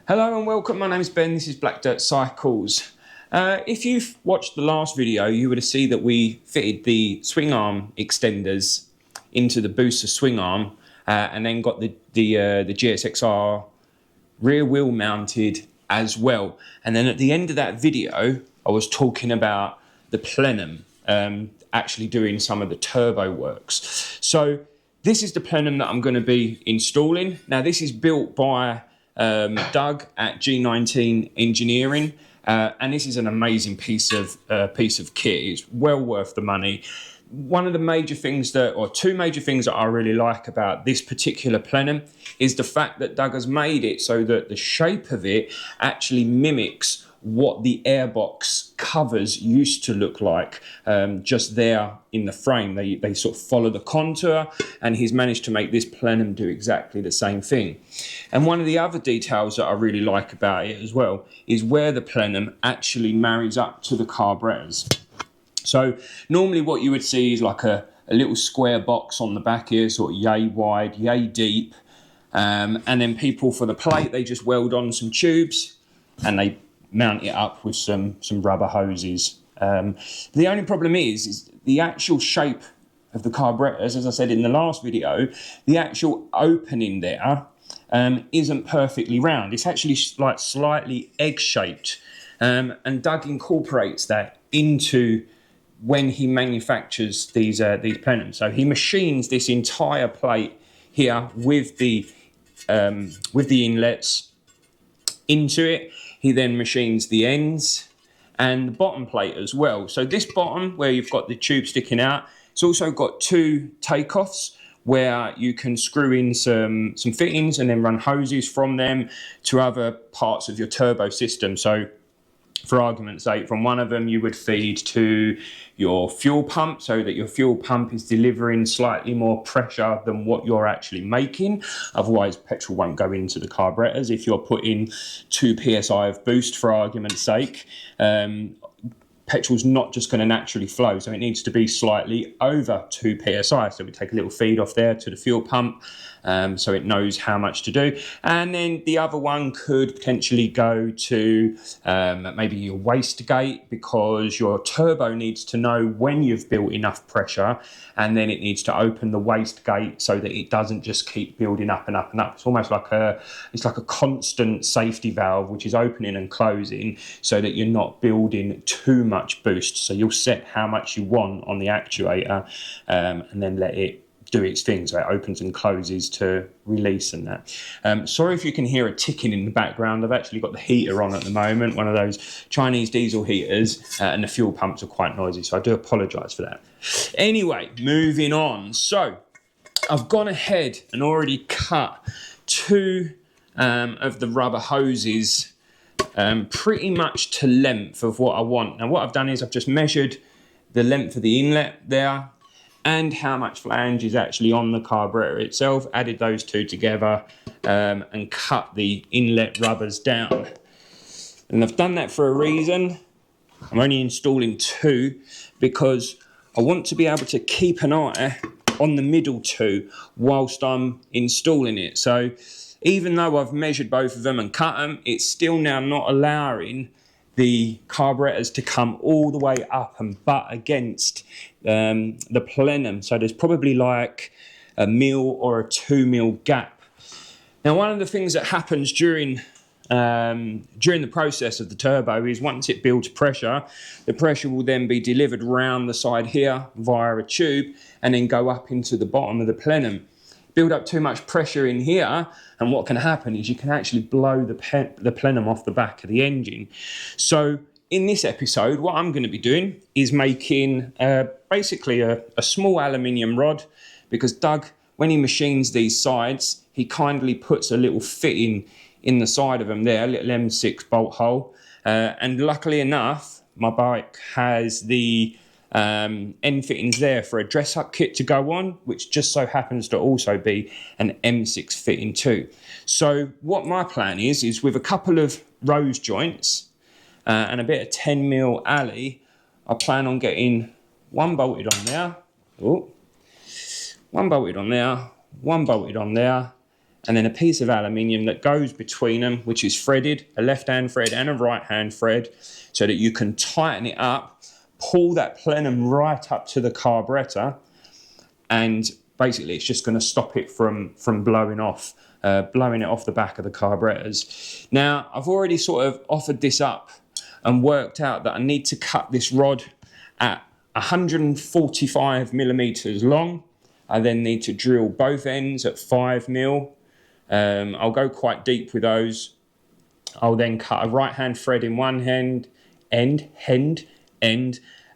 Hello and welcome, my name's Ben, this is Black Dirt Cycles. If you've watched the last video, you would have seen that we fitted the swing arm extenders into the BITSA swing arm and then got the GSXR rear wheel mounted as well. And then at the end of that video, I was talking about the Plenum, actually doing some of the turbo works. So this is the Plenum that I'm going to be installing. Now this is built by Doug at G19 Engineering, and this is an amazing piece of kit. It's well worth the money. One of the major things two major things that I really like about this particular Plenum is the fact that Doug has made it so that the shape of it actually mimics what the airbox covers used to look like, just there in the frame. They sort of follow the contour, and he's managed to make this Plenum do exactly the same thing. And one of the other details that I really like about it as well is where the Plenum actually marries up to the carburetors. So normally what you would see is like a little square box on the back here, sort of yay wide, yay deep, and then people for the plate, they just weld on some tubes and they mount it up with some rubber hoses. The only problem is the actual shape of the carburetors. As I said in the last video, the actual opening there isn't perfectly round. It's actually like slightly egg-shaped, and Doug incorporates that into when he manufactures these Plenums. So he machines this entire plate here with the inlets into it. He then machines the ends and the bottom plate as well. So this bottom, where you've got the tube sticking out, it's also got two takeoffs where you can screw in some fittings and then run hoses from them to other parts of your turbo system. So for argument's sake, from one of them you would feed to your fuel pump so that your fuel pump is delivering slightly more pressure than what you're actually making. Otherwise, petrol won't go into the carburetors. If you're putting 2 psi of boost, for argument's sake, petrol's not just going to naturally flow, so it needs to be slightly over 2 psi. So we take a little feed off there to the fuel pump, so it knows how much to do. And then the other one could potentially go to maybe your wastegate, because your turbo needs to know when you've built enough pressure, and then it needs to open the wastegate so that it doesn't just keep building up and up and up. It's almost like a constant safety valve which is opening and closing so that you're not building too much boost. So you'll set how much you want on the actuator, and then let it do its thing, so it opens and closes to release and that. Sorry if you can hear a ticking in the background. I've actually got the heater on at the moment, one of those Chinese diesel heaters, and the fuel pumps are quite noisy, so I do apologise for that. Anyway, moving on. So I've gone ahead and already cut 2 of the rubber hoses pretty much to length of what I want. Now what I've done is I've just measured the length of the inlet there and how much flange is actually on the carburetor itself, added those two together, and cut the inlet rubbers down. And I've done that for a reason. I'm only installing 2 because I want to be able to keep an eye on the middle 2 whilst I'm installing it. So even though I've measured both of them and cut them, it's still now not allowing the carburetors to come all the way up and butt against the Plenum. So there's probably like a 1 mil or a 2 mil gap. Now, one of the things that happens during the process of the turbo is once it builds pressure, the pressure will then be delivered round the side here via a tube and then go up into the bottom of the Plenum. Build up too much pressure in here, and what can happen is you can actually blow the Plenum off the back of the engine. So in this episode, what I'm going to be doing is making basically a small aluminium rod, because Doug, when he machines these sides, he kindly puts a little fitting in the side of them there, a little M6 bolt hole, and luckily enough, my bike has the end fittings there for a dress-up kit to go on, which just so happens to also be an M6 fitting too. So what my plan is with a couple of rose joints and a bit of 10 mil alley, I plan on getting one bolted on there, one bolted on there, one bolted on there, and then a piece of aluminium that goes between them, which is threaded, a left-hand thread and a right-hand thread, so that you can tighten it up, pull that plenum right up to the carburetor, and basically it's just going to stop it from blowing off, blowing it off the back of the carburetors. Now, I've already sort of offered this up and worked out that I need to cut this rod at 145 millimeters long. I then need to drill both ends at 5 mil. I'll go quite deep with those. I'll then cut a right-hand thread in one end,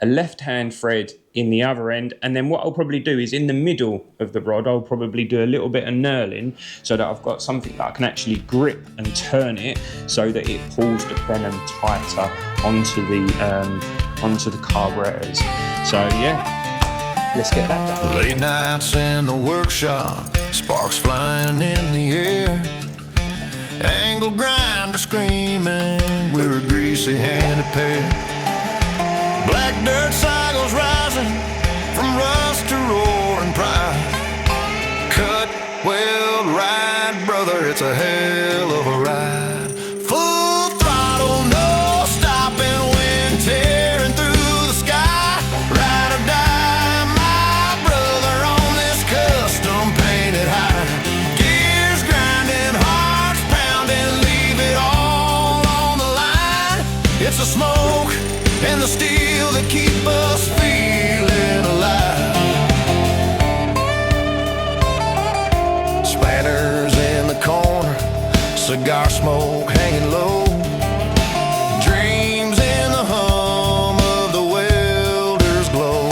a left-hand thread in the other end, and then what I'll probably do is in the middle of the rod, I'll probably do a little bit of knurling so that I've got something that I can actually grip and turn it so that it pulls the plenum tighter onto the carburetors. So yeah, let's get that done. Late nights in the workshop, sparks flying in the air, angle grinder screaming, we're a greasy-handed pair. Black dirt cycles rising from rust to roaring pride. Cut, weld, ride, brother, it's a hell of a ride. Full throttle, no stopping, wind tearing through the sky. Ride or die, my brother, on this custom painted high. Gears grinding, hearts pounding, leave it all on the line. It's the smoke and the steel that keep us feeling alive. Splatters in the corner, cigar smoke hanging low, dreams in the hum of the welder's glow.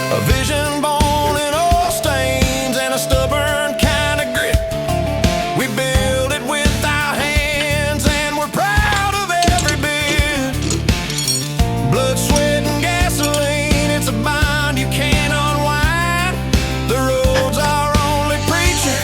A vision born in oil stains and a stubborn kind of grit. We build it with our hands and we're proud of every bit. Blood, sweat, and gasoline, it's a bond you can't unwind. The road's our only preacher,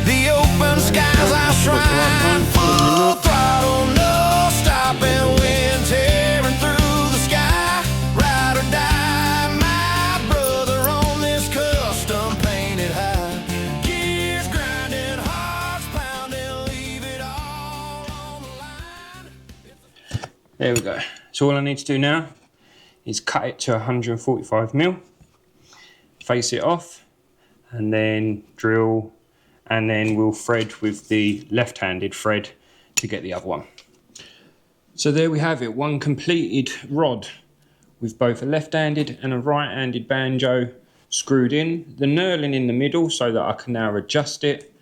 the open sky's our shrine. Full throttle, no stopping, wind tearing through the sky. Ride or die, my brother, on this custom painted high. Gears grinding, hearts pounding, leave it all on the line. There we go. So all I need to do now is cut it to 145 mil, face it off, and then drill, and then we'll thread with the left-handed thread to get the other one. So there we have it, one completed rod with both a left-handed and a right-handed banjo screwed in, the knurling in the middle so that I can now adjust it.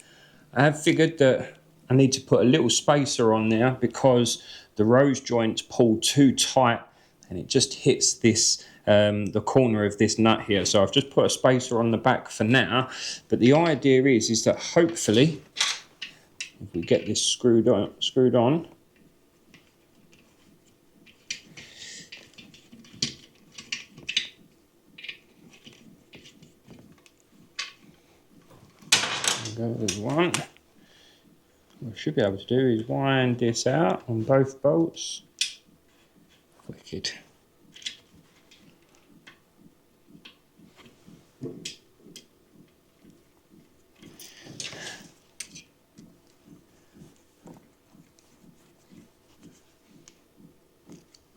I have figured that I need to put a little spacer on there because the rose joints pull too tight and it just hits this the corner of this nut here. So I've just put a spacer on the back for now, but the idea is that hopefully if we get this screwed on, there's one. What I should be able to do is wind this out on both bolts. Wicked.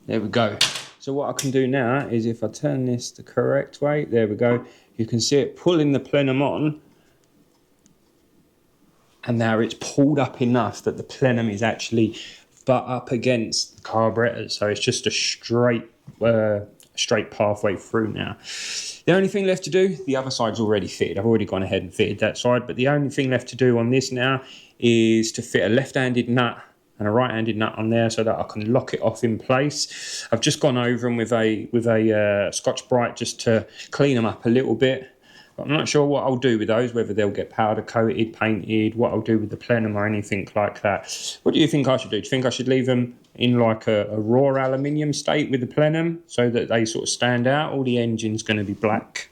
There we go. So what I can do now is if I turn this the correct way, there we go. You can see it pulling the plenum on. And now it's pulled up enough that the plenum is actually butt up against the carburetors. So it's just a straight pathway through now. The only thing left to do, the other side's already fitted. I've already gone ahead and fitted that side. But the only thing left to do on this now is to fit a left-handed nut and a right-handed nut on there so that I can lock it off in place. I've just gone over them with a Scotch-Brite just to clean them up a little bit. I'm not sure what I'll do with those, whether they'll get powder coated, painted, what I'll do with the plenum or anything like that. What do you think I should do? Do you think I should leave them in like a raw aluminium state with the plenum so that they sort of stand out? All the engine's going to be black.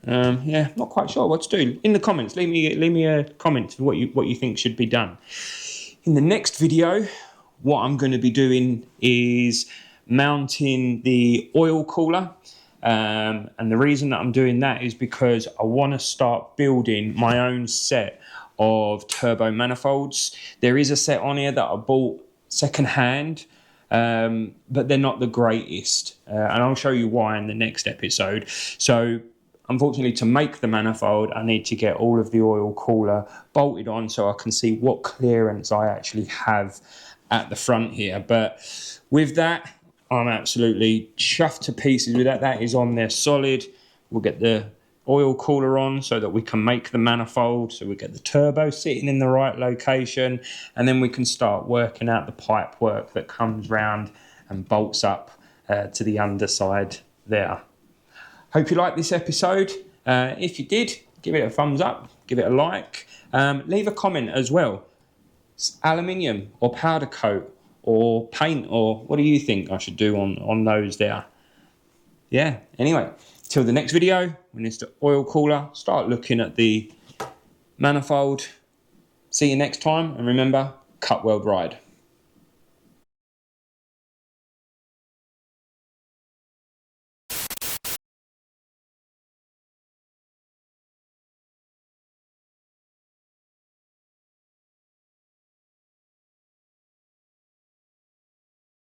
Yeah, not quite sure what to do. In the comments, leave me a comment what you think should be done. In the next video, what I'm going to be doing is mounting the oil cooler And the reason that I'm doing that is because I want to start building my own set of turbo manifolds. There is a set on here that I bought secondhand, but they're not the greatest. And I'll show you why in the next episode. So unfortunately, to make the manifold, I need to get all of the oil cooler bolted on so I can see what clearance I actually have at the front here. But with that, I'm absolutely chuffed to pieces with that. That is on there solid. We'll get the oil cooler on so that we can make the manifold, so we get the turbo sitting in the right location, and then we can start working out the pipe work that comes round and bolts up to the underside there. Hope you liked this episode. If you did, give it a thumbs up, give it a like, leave a comment as well. Aluminium or powder coat or paint, or what do you think I should do on those there? Yeah, anyway, till the next video, when it's the oil cooler, start looking at the manifold. See you next time, and remember, cut weld ride.